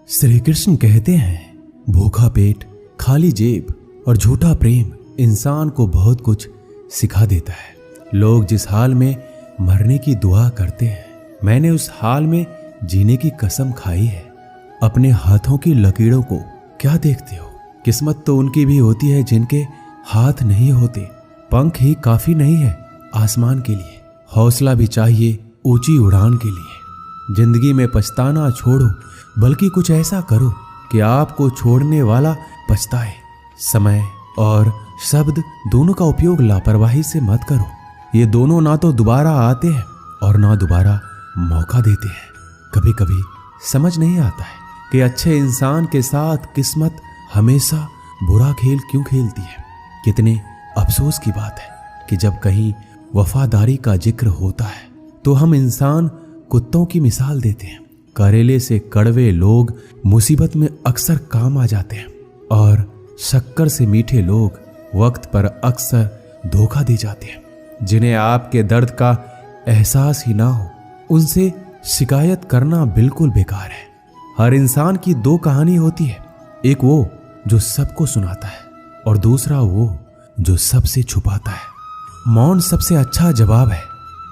श्री कृष्ण कहते हैं, भूखा पेट, खाली जेब और झूठा प्रेम इंसान को बहुत कुछ सिखा देता है। लोग जिस हाल में मरने की दुआ करते हैं, मैंने उस हाल में जीने की कसम खाई है। अपने हाथों की लकीरों को क्या देखते हो? किस्मत तो उनकी भी होती है जिनके हाथ नहीं होते। पंख ही काफी नहीं है आसमान के लिए, हौसला भी चाहिए ऊंची उड़ान के लिए। जिंदगी में पछताना छोड़ो, बल्कि कुछ ऐसा करो कि आपको छोड़ने वाला पछताए। समय और शब्द दोनों का उपयोग लापरवाही से मत करो। ये दोनों ना तो दोबारा आते हैं और ना दोबारा मौका देते हैं। कभी कभी समझ नहीं आता है कि अच्छे इंसान के साथ किस्मत हमेशा बुरा खेल क्यों खेलती है। कितने अफसोस की बात है कि जब कहीं वफादारी का जिक्र होता है तो हम इंसान कुत्तों की मिसाल देते हैं। करेले से कड़वे लोग मुसीबत में अक्सर काम आ जाते हैं और शक्कर से मीठे लोग वक्त पर अक्सर धोखा दे जाते हैं। जिन्हें आपके दर्द का एहसास ही ना हो, उनसे शिकायत करना बिल्कुल बेकार है। हर इंसान की दो कहानी होती है, एक वो जो सबको सुनाता है और दूसरा वो जो सबसे छुपाता है। मौन सबसे अच्छा जवाब है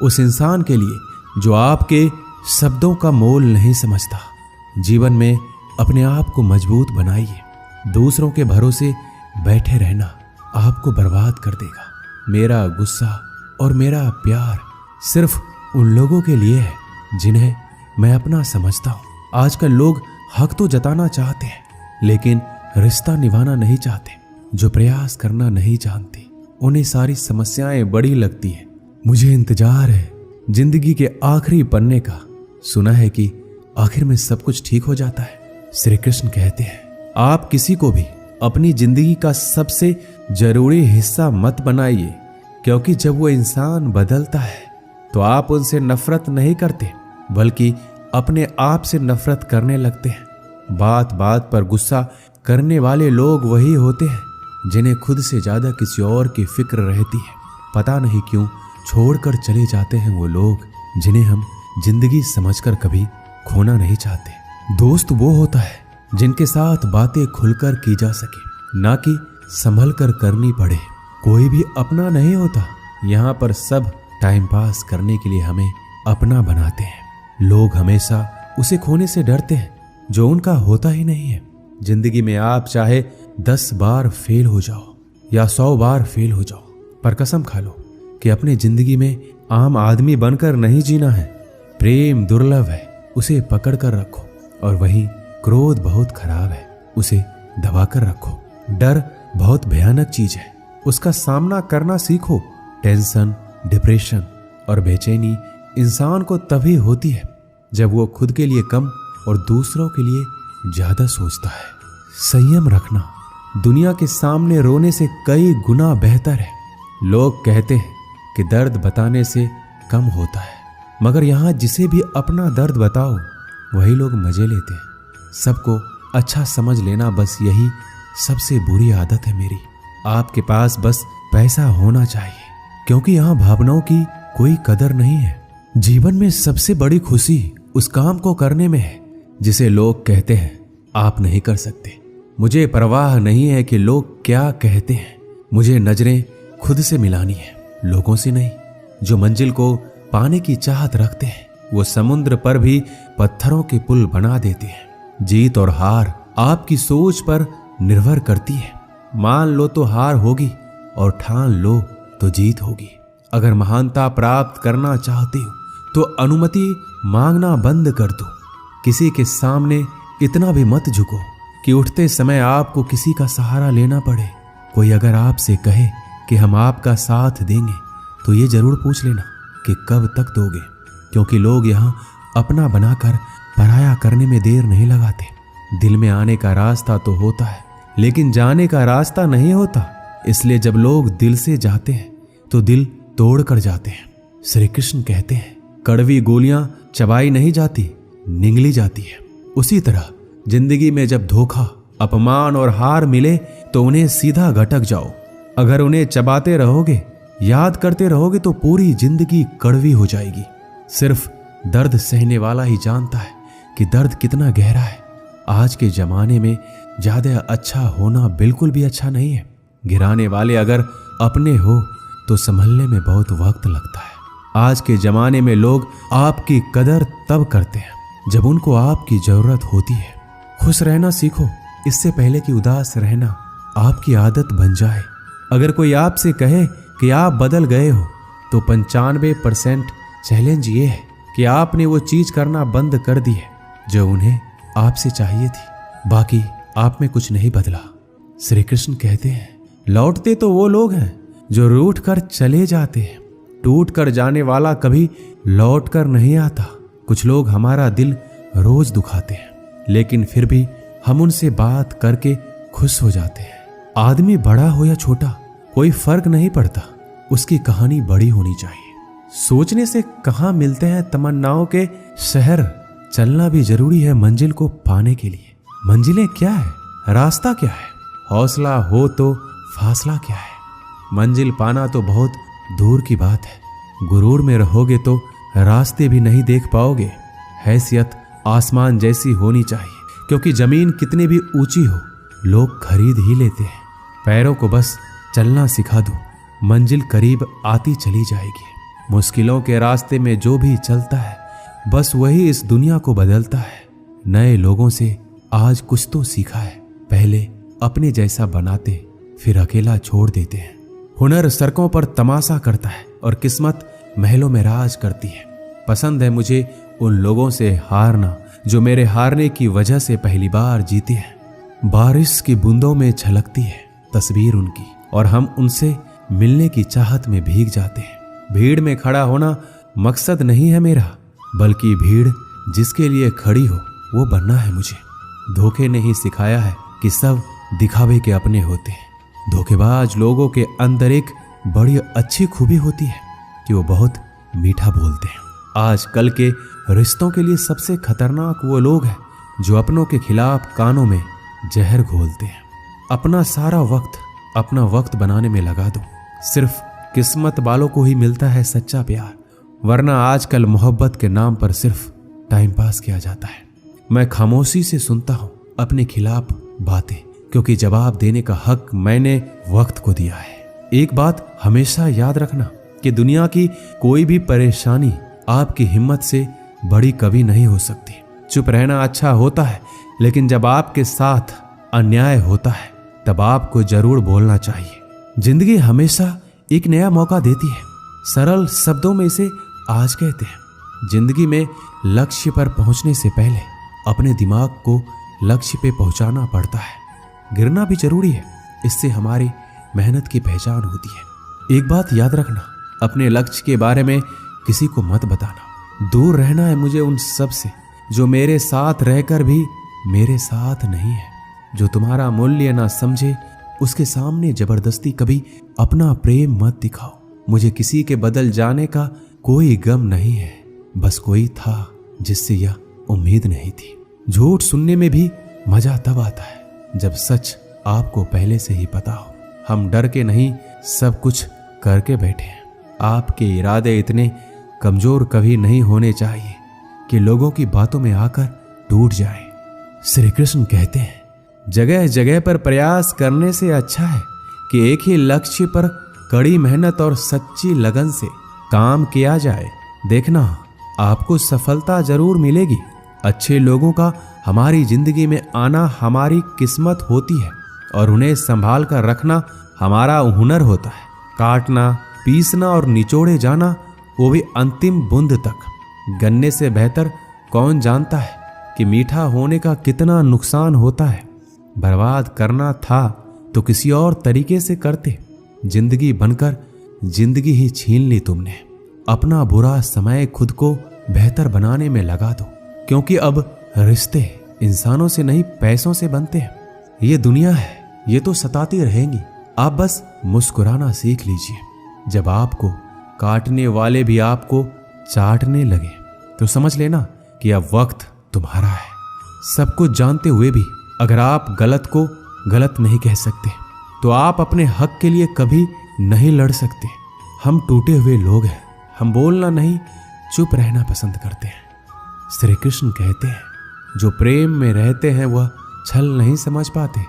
उस इंसान के लिए जो आपके शब्दों का मोल नहीं समझता। जीवन में अपने आप को मजबूत बनाइए। दूसरों के भरोसे बैठे रहना आपको बर्बाद कर देगा। मेरा गुस्सा और मेरा प्यार सिर्फ उन लोगों के लिए है जिन्हें मैं अपना समझता हूँ। आजकल लोग हक तो जताना चाहते हैं, लेकिन रिश्ता निभाना नहीं चाहते। जो प्रयास करना नहीं जानते, उन्हें सारी समस्याएं बड़ी लगती हैं। मुझे इंतजार है जिंदगी के आखिरी पन्ने का। सुना है कि आखिर में सब कुछ ठीक हो जाता है। श्री कृष्ण कहते हैं, आप किसी को भी अपनी जिंदगी का सबसे जरूरी हिस्सा मत बनाइए, क्योंकि जब वो इंसान बदलता है तो आप उनसे नफरत नहीं करते, बल्कि अपने आप से नफरत करने लगते हैं। बात बात पर गुस्सा करने वाले लोग वही होते हैं जिन्हें खुद से ज्यादा किसी और की फिक्र रहती है। पता नहीं क्यों छोड़कर चले जाते हैं वो लोग जिन्हें हम जिंदगी समझकर कभी खोना नहीं चाहते। दोस्त वो होता है जिनके साथ बातें खुलकर की जा सके, ना कि संभल कर करनी पड़े। कोई भी अपना नहीं होता। यहाँ पर सब टाइम पास करने के लिए हमें अपना बनाते हैं। लोग हमेशा उसे खोने से डरते हैं जो उनका होता ही नहीं है। जिंदगी में आप चाहे 10 बार फेल हो जाओ या 100 बार फेल हो जाओ, पर कसम खा लो कि अपनी जिंदगी में आम आदमी बनकर नहीं जीना है। प्रेम दुर्लभ है, उसे पकड़ कर रखो। और वहीं क्रोध बहुत खराब है, उसे दबा कर रखो। डर बहुत भयानक चीज है, उसका सामना करना सीखो। टेंशन, डिप्रेशन और बेचैनी इंसान को तभी होती है जब वो खुद के लिए कम और दूसरों के लिए ज्यादा सोचता है। संयम रखना दुनिया के सामने रोने से कई गुना बेहतर है। लोग कहते हैं कि दर्द बताने से कम होता है, मगर यहाँ जिसे भी अपना दर्द बताओ वही लोग मजे लेते हैं। सबको अच्छा समझ लेना, बस यही सबसे बुरी आदत है मेरी। आपके पास बस पैसा होना चाहिए, क्योंकि यहाँ भावनाओं की कोई कदर नहीं है। जीवन में सबसे बड़ी खुशी उस काम को करने में है जिसे लोग कहते हैं आप नहीं कर सकते। मुझे परवाह नहीं है कि लोग क्या कहते हैं। मुझे नजरें खुद से मिलानी है, लोगों से नहीं। जो मंजिल को पाने की चाहत रखते हैं वो समुद्र पर भी पत्थरों के पुल बना देते हैं। जीत और हार आपकी सोच पर निर्भर करती है। मान लो तो हार होगी और ठान लो तो जीत होगी। अगर महानता प्राप्त करना चाहते हो तो अनुमति मांगना बंद कर दो। किसी के सामने इतना भी मत झुको कि उठते समय आपको किसी का सहारा लेना पड़े। कोई अगर आपसे कहे कि हम आपका साथ देंगे तो ये जरूर पूछ लेना कि कब तक दोगे, क्योंकि लोग यहाँ अपना बनाकर पराया करने में देर नहीं लगाते। दिल में आने का रास्ता तो होता है, लेकिन जाने का रास्ता नहीं होता। इसलिए जब लोग दिल से जाते हैं तो दिल तोड़ कर जाते हैं। श्री कृष्ण कहते हैं, कड़वी गोलियां चबाई नहीं जाती, निगली जाती है। उसी तरह जिंदगी में जब धोखा, अपमान और हार मिले तो उन्हें सीधा घटक जाओ। अगर उन्हें चबाते रहोगे, याद करते रहोगे तो पूरी जिंदगी कड़वी हो जाएगी। सिर्फ दर्द सहने वाला ही जानता है कि दर्द कितना गहरा है। आज के जमाने में ज्यादा अच्छा होना बिल्कुल भी अच्छा नहीं है। गिराने वाले अगर अपने हो तो संभलने में बहुत वक्त लगता है। आज के जमाने में लोग आपकी कदर तब करते हैं जब उनको आपकी जरूरत होती है। खुश रहना सीखो, इससे पहले कि उदास रहना आपकी आदत बन जाए। अगर कोई आपसे कहे कि आप बदल गए हो तो 95% चैलेंज ये है कि आपने वो चीज करना बंद कर दी है जो उन्हें आपसे चाहिए थी। बाकी आप में कुछ नहीं बदला। श्री कृष्ण कहते हैं, लौटते तो वो लोग हैं जो रूठ कर चले जाते हैं, टूट कर जाने वाला कभी लौट कर नहीं आता। कुछ लोग हमारा दिल रोज दुखाते हैं, लेकिन फिर भी हम उनसे बात करके खुश हो जाते हैं। आदमी बड़ा हो या छोटा कोई फर्क नहीं पड़ता, उसकी कहानी बड़ी होनी चाहिए। सोचने से कहाँ मिलते हैं तमन्नाओं के शहर, चलना भी जरूरी है मंजिल को पाने के लिए। मंजिलें क्या है, रास्ता क्या है, हौसला हो तो फासला क्या है। मंजिल पाना तो बहुत दूर की बात है, गुरूर में रहोगे तो रास्ते भी नहीं देख पाओगे। हैसियत आसमान जैसी होनी चाहिए, क्योंकि जमीन कितनी भी ऊंची हो लोग खरीद ही लेते हैं। पैरों को बस चलना सिखा दो, मंजिल करीब आती चली जाएगी। मुश्किलों के रास्ते में जो भी चलता है बस वही इस दुनिया को बदलता है। नए लोगों से आज कुछ तो सीखा है, पहले अपने जैसा बनाते फिर अकेला छोड़ देते हैं। हुनर सड़कों पर तमाशा करता है और किस्मत महलों में राज करती है। पसंद है मुझे उन लोगों से हारना जो मेरे हारने की वजह से पहली बार जीते हैं। बारिश की बूंदों में झलकती है तस्वीर उनकी और हम उनसे मिलने की चाहत में भीग जाते हैं। भीड़ में खड़ा होना मकसद नहीं है मेरा, बल्कि भीड़ जिसके लिए खड़ी हो वो बनना है मुझे। धोखे ने ही सिखाया है कि सब दिखावे के अपने होते हैं। धोखेबाज लोगों के अंदर एक बड़ी अच्छी खूबी होती है कि वो बहुत मीठा बोलते हैं। आजकल के रिश्तों के लिए सबसे खतरनाक वो लोग हैं जो अपनों के खिलाफ कानों में जहर घोलते हैं। अपना सारा वक्त अपना वक्त बनाने में लगा दो, सिर्फ किस्मत वालों को ही मिलता है सच्चा प्यार, वरना आजकल मोहब्बत के नाम पर सिर्फ टाइम पास किया जाता है। मैं खामोशी से सुनता हूं अपने खिलाफ बातें, क्योंकि जवाब देने का हक मैंने वक्त को दिया है। एक बात हमेशा याद रखना कि दुनिया की कोई भी परेशानी आपकी हिम्मत से बड़ी कभी नहीं हो सकती। चुप रहना अच्छा होता है, लेकिन जब आपके साथ अन्याय होता है तब आपको जरूर बोलना चाहिए। जिंदगी हमेशा एक नया मौका देती है। सरल शब्दों में इसे आज कहते हैं। जिंदगी में लक्ष्य पर पहुंचने से पहले अपने दिमाग को लक्ष्य पे पहुंचाना पड़ता है। गिरना भी जरूरी है, इससे हमारी मेहनत की पहचान होती है। एक बात याद रखना, अपने लक्ष्य के बारे में किसी को मत बताना। दूर रहना है मुझे उन सब से जो मेरे साथ रहकर भी मेरे साथ नहीं है। जो तुम्हारा मूल्य ना समझे उसके सामने जबरदस्ती कभी अपना प्रेम मत दिखाओ। मुझे किसी के बदल जाने का कोई गम नहीं है, बस कोई था जिससे यह उम्मीद नहीं थी। झूठ सुनने में भी मजा तब आता है जब सच आपको पहले से ही पता हो। हम डर के नहीं, सब कुछ करके बैठे हैं। आपके इरादे इतने कमजोर कभी नहीं होने चाहिए कि लोगों की बातों में आकर टूट जाए। श्री कृष्ण कहते हैं, जगह जगह पर प्रयास करने से अच्छा है कि एक ही लक्ष्य पर कड़ी मेहनत और सच्ची लगन से काम किया जाए। देखना, आपको सफलता जरूर मिलेगी। अच्छे लोगों का हमारी जिंदगी में आना हमारी किस्मत होती है और उन्हें संभाल कर रखना हमारा हुनर होता है। काटना, पीसना और निचोड़े जाना, वो भी अंतिम बूंद तक। गन्ने से बेहतर कौन जानता है कि मीठा होने का कितना नुकसान होता है। बर्बाद करना था तो किसी और तरीके से करते। जिंदगी बनकर जिंदगी ही छीन ली तुमने। अपना बुरा समय खुद को बेहतर बनाने में लगा दो, क्योंकि अब रिश्ते इंसानों से नहीं पैसों से बनते हैं। ये दुनिया है, ये तो सताती रहेंगी। आप बस मुस्कुराना सीख लीजिए। जब आपको काटने वाले भी आपको चाटने लगे तो समझ लेना कि अब वक्त तुम्हारा है। सब कुछ जानते हुए भी अगर आप गलत को गलत नहीं कह सकते तो आप अपने हक के लिए कभी नहीं लड़ सकते। हम टूटे हुए लोग हैं, हम बोलना नहीं चुप रहना पसंद करते हैं। श्री कृष्ण कहते हैं, जो प्रेम में रहते हैं वह छल नहीं समझ पाते,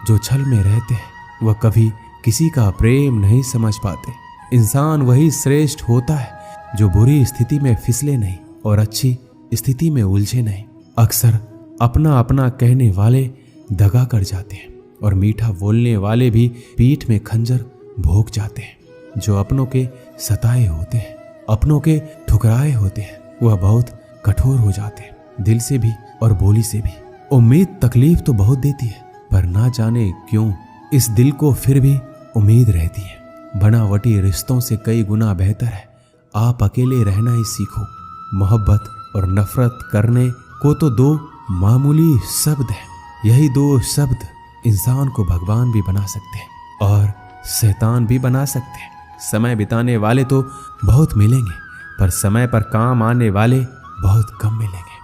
जो छल में रहते हैं वह कभी किसी का प्रेम नहीं समझ पाते। इंसान वही श्रेष्ठ होता है जो बुरी स्थिति में फिसले नहीं और अच्छी स्थिति में उलझे नहीं। अक्सर अपना अपना कहने वाले दगा कर जाते हैं और मीठा बोलने वाले भी पीठ में खंजर भोंक जाते हैं। जो अपनों के सताए होते हैं, अपनों के ठुकराए होते हैं, वह बहुत कठोर हो जाते हैं, दिल से भी और बोली से भी। उम्मीद तकलीफ तो बहुत देती है, पर ना जाने क्यों इस दिल को फिर भी उम्मीद रहती है। बनावटी रिश्तों से कई गुना बेहतर है आप अकेले रहना ही सीखो। मोहब्बत और नफरत करने को तो दो मामूली शब्द हैं। यही दो शब्द इंसान को भगवान भी बना सकते हैं और शैतान भी बना सकते हैं। समय बिताने वाले तो बहुत मिलेंगे, पर समय पर काम आने वाले बहुत कम मिलेंगे।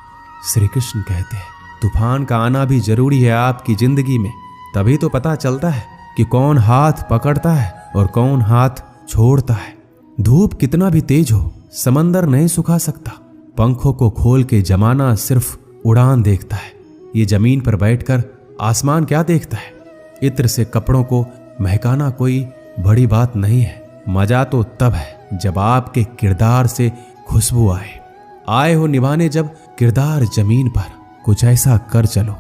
श्री कृष्ण कहते हैं तूफान का आना भी जरूरी है आपकी जिंदगी में, तभी तो पता चलता है कि कौन हाथ पकड़ता है और कौन हाथ छोड़ता है। धूप कितना भी तेज हो समंदर नहीं सुखा सकता। पंखों को खोल के जमाना सिर्फ उड़ान देखता है। ये जमीन पर बैठकर आसमान क्या देखता है। इत्र से कपड़ों को महकाना कोई बड़ी बात नहीं है। मजा तो तब है जब आपके किरदार से खुशबू आए हो निभाने जब किरदार जमीन पर। कुछ ऐसा कर चलो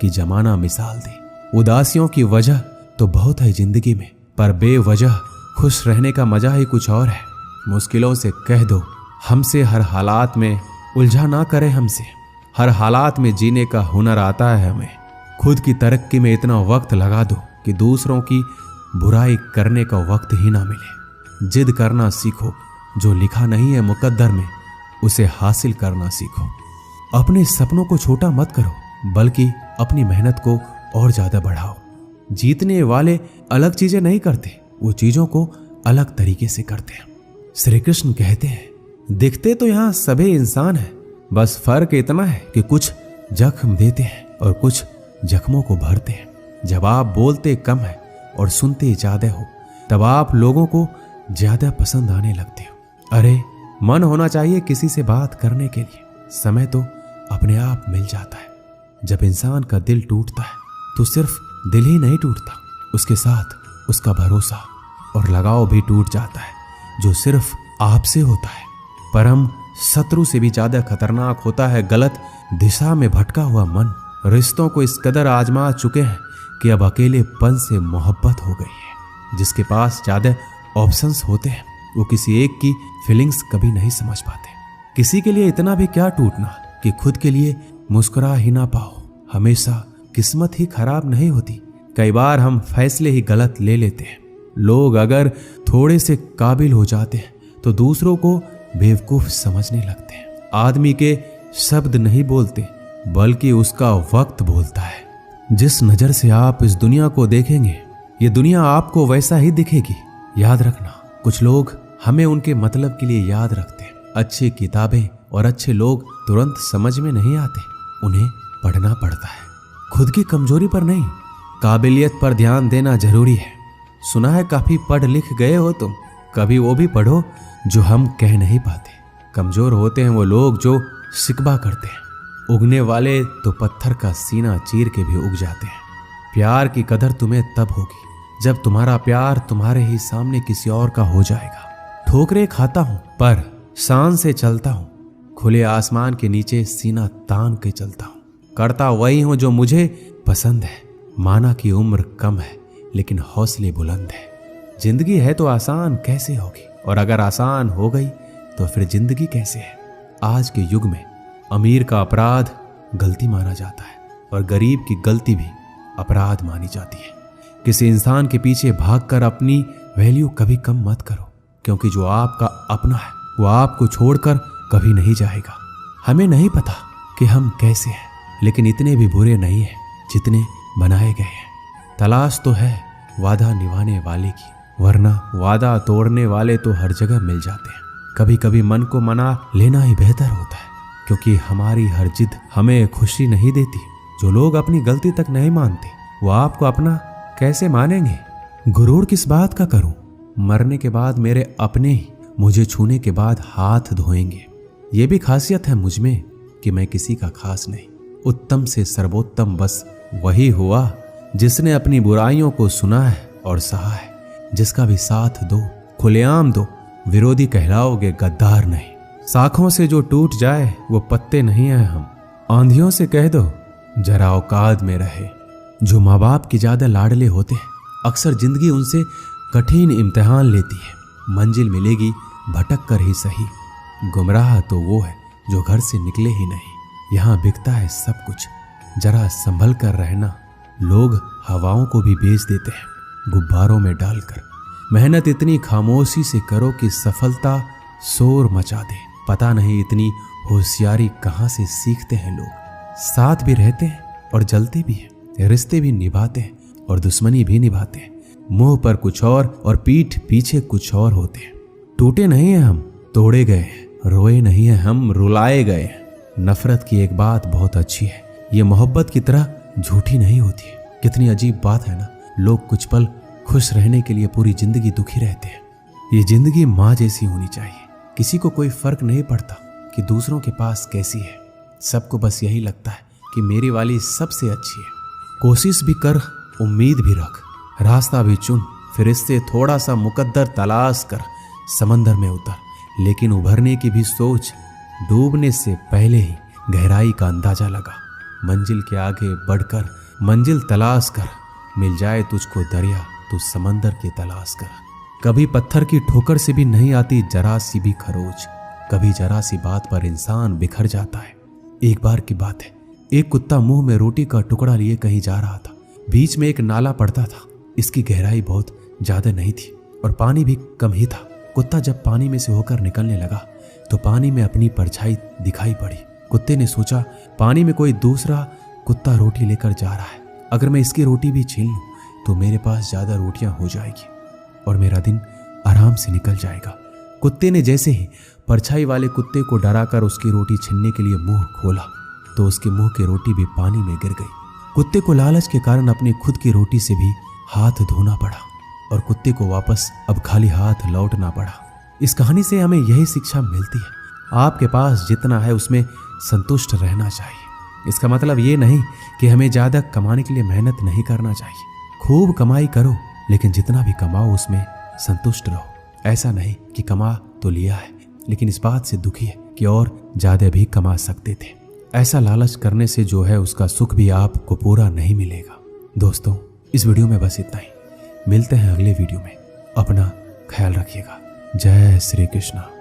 कि जमाना मिसाल दे। उदासियों की वजह तो बहुत है जिंदगी में, पर बेवजह खुश रहने का मजा ही कुछ और है। मुश्किलों से कह दो हमसे हर हालात में उलझा ना करे हमसे। हर हालात में जीने का हुनर आता है हमें। खुद की तरक्की में इतना वक्त लगा दो कि दूसरों की बुराई करने का वक्त ही ना मिले। जिद करना सीखो, जो लिखा नहीं है मुकद्दर में उसे हासिल करना सीखो। अपने सपनों को छोटा मत करो, बल्कि अपनी मेहनत को और ज्यादा बढ़ाओ। जीतने वाले अलग चीजें नहीं करते, वो चीजों को अलग तरीके से करते हैं। श्री कृष्ण कहते हैं दिखते तो यहाँ सभी इंसान हैं, बस फर्क इतना है कि कुछ जख्म देते हैं और कुछ जख्मों को भरते हैं। जब आप बोलते कम है और सुनते ज्यादा हो, तब आप लोगों को ज्यादा पसंद आने लगते हो। अरे मन होना चाहिए किसी से बात करने के लिए, समय तो अपने आप मिल जाता है। जब इंसान का दिल टूटता है तो सिर्फ दिल ही नहीं टूटता, उसके साथ उसका भरोसा और लगाव भी टूट जाता है, जो सिर्फ आपसे होता है। परम शत्रु से भी ज्यादा खतरनाक होता है गलत दिशा में भटका हुआ मन। रिश्तों को इस कदर आजमा चुके हैं कि अब अकेलेपन से मोहब्बत हो गई है। जिसके पास ज्यादा ऑप्शंस होते हैं वो किसी एक की फीलिंग्स कभी नहीं समझ पाते। किसी के लिए इतना भी क्या टूटना कि खुद के लिए मुस्कुरा ही ना पाओ। हमेशा किस्मत ही खराब नहीं होती, कई बार हम फैसले ही गलत ले लेते हैं। लोग अगर थोड़े से काबिल हो जाते हैं तो दूसरों को बेवकूफ समझने लगते हैं। आदमी के शब्द नहीं बोलते, बल्कि उसका वक्त बोलता है। जिस नजर से आप इस दुनिया को देखेंगे, ये दुनिया आपको वैसा ही दिखेगी। याद रखना, कुछ लोग हमें उनके मतलब के लिए याद रखते हैं। अच्छी किताबें और अच्छे लोग तुरंत समझ में नहीं आते, उन्हें पढ़ना पड़ता है। खुद की कमजोरी पर नहीं, काबिलियत पर ध्यान देना जरूरी है। सुना है काफी पढ़ लिख गए हो तुम, कभी वो भी पढ़ो जो हम कह नहीं पाते। कमजोर होते हैं वो लोग जो शिकवा करते हैं। उगने वाले तो पत्थर का सीना चीर के भी उग जाते हैं। प्यार की कदर तुम्हें तब होगी जब तुम्हारा प्यार तुम्हारे ही सामने किसी और का हो जाएगा। ठोकरें खाता हूं पर शान से चलता हूं, खुले आसमान के नीचे सीना तान के चलता हूं। करता वही हूं जो मुझे पसंद है। माना कि उम्र कम है लेकिन हौसले बुलंद है। जिंदगी है तो आसान कैसे होगी, और अगर आसान हो गई तो फिर जिंदगी कैसे है। आज के युग में अमीर का अपराध गलती माना जाता है और गरीब की गलती भी अपराध मानी जाती है। किसी इंसान के पीछे भागकर अपनी वैल्यू कभी कम मत करो, क्योंकि जो आपका अपना है वो आपको छोड़कर कभी नहीं जाएगा। हमें नहीं पता कि हम कैसे हैं, लेकिन इतने भी बुरे नहीं हैं जितने बनाए गए हैं। तलाश तो है वादा निभाने वाले की, वरना वादा तोड़ने वाले तो हर जगह मिल जाते हैं। कभी कभी मन को मना लेना ही बेहतर होता है, क्योंकि हमारी हर जिद हमें खुशी नहीं देती। जो लोग अपनी गलती तक नहीं मानते वो आपको अपना कैसे मानेंगे। गुरूर किस बात का करूं, मरने के बाद मेरे अपने ही मुझे छूने के बाद हाथ धोएंगे। ये भी खासियत है मुझ में कि मैं किसी का खास नहीं। उत्तम से सर्वोत्तम बस वही हुआ जिसने अपनी बुराइयों को सुना है और सहा है। जिसका भी साथ दो, खुलेआम दो, विरोधी कहलाओगे, गद्दार नहीं। शाखों से जो टूट जाए वो पत्ते नहीं हैं हम। आंधियों से कह दो जरा औकात में रहे। जो माँ बाप के ज्यादा लाडले होते हैं, अक्सर जिंदगी उनसे कठिन इम्तिहान लेती है। मंजिल मिलेगी भटक कर ही सही, गुमराह तो वो है जो घर से निकले ही नहीं। यहाँ बिकता है सब कुछ, जरा संभल कर रहना। लोग हवाओं को भी बेच देते हैं गुब्बारों में डालकर। मेहनत इतनी खामोशी से करो कि सफलता शोर मचा दे। पता नहीं इतनी होशियारी कहाँ से सीखते हैं लोग। साथ भी रहते हैं और जलते भी हैं, रिश्ते भी निभाते हैं और दुश्मनी भी निभाते हैं। मुंह पर कुछ और पीठ पीछे कुछ और होते हैं। टूटे नहीं हैं हम, तोड़े गए हैं। रोए नहीं हैं हम, रुलाए गए हैं। नफरत की एक बात बहुत अच्छी है, ये मोहब्बत की तरह झूठी नहीं होती। कितनी अजीब बात है ना, लोग कुछ पल खुश रहने के लिए पूरी जिंदगी दुखी रहते हैं। ये जिंदगी माँ जैसी होनी चाहिए। किसी को कोई फर्क नहीं पड़ता कि दूसरों के पास कैसी है। सबको बस यही लगता है कि मेरी वाली सबसे अच्छी है। कोशिश भी कर, उम्मीद भी रख, रास्ता भी चुन, फिर इससे थोड़ा सा मुकद्दर तलाश कर समंदर में उतर। लेकिन उभरने की भी सोच, डूबने से पहले ही गहराई का अंदाजा लगा। मंजिल के आगे बढ़कर मंजिल तलाश कर, मिल जाए तुझको दरिया तो समंदर की तलाश कर। कभी पत्थर की ठोकर से भी नहीं आती जरा सी भी खरोच। कभी जरा सी बात पर इंसान बिखर जाता है। एक बार की बात है, एक कुत्ता मुंह में रोटी का टुकड़ा लिए कहीं जा रहा था। बीच में एक नाला पड़ता था। इसकी गहराई बहुत ज्यादा नहीं थी और पानी भी कम ही था। कुत्ता जब पानी में से होकर निकलने लगा तो पानी में अपनी परछाई दिखाई पड़ी। कुत्ते ने सोचा, पानी में कोई दूसरा कुत्ता रोटी लेकर जा रहा है। अगर मैं इसकी रोटी भी छीन लूं तो मेरे पास ज्यादा रोटियां हो जाएगी और मेरा दिन आराम से निकल जाएगा। कुत्ते ने जैसे ही परछाई वाले कुत्ते को डराकर उसकी रोटी छीनने के लिए मुंह खोला तो उसके मुंह की रोटी भी पानी में गिर गई। कुत्ते को लालच के कारण अपनी खुद की रोटी से भी हाथ धोना पड़ा और कुत्ते को वापस अब खाली हाथ लौटना पड़ा। इस कहानी से हमें यही शिक्षा मिलती है, आपके पास जितना है उसमें संतुष्ट रहना चाहिए। इसका मतलब ये नहीं कि हमें ज्यादा कमाने के लिए मेहनत नहीं करना चाहिए। खूब कमाई करो, लेकिन जितना भी कमाओ उसमें संतुष्ट रहो। ऐसा नहीं कि कमा तो लिया है लेकिन इस बात से दुखी है कि और ज्यादा भी कमा सकते थे। ऐसा लालच करने से जो है उसका सुख भी आपको पूरा नहीं मिलेगा। दोस्तों, इस वीडियो में बस इतना ही। मिलते हैं अगले वीडियो में। अपना ख्याल रखिएगा। जय श्री कृष्ण।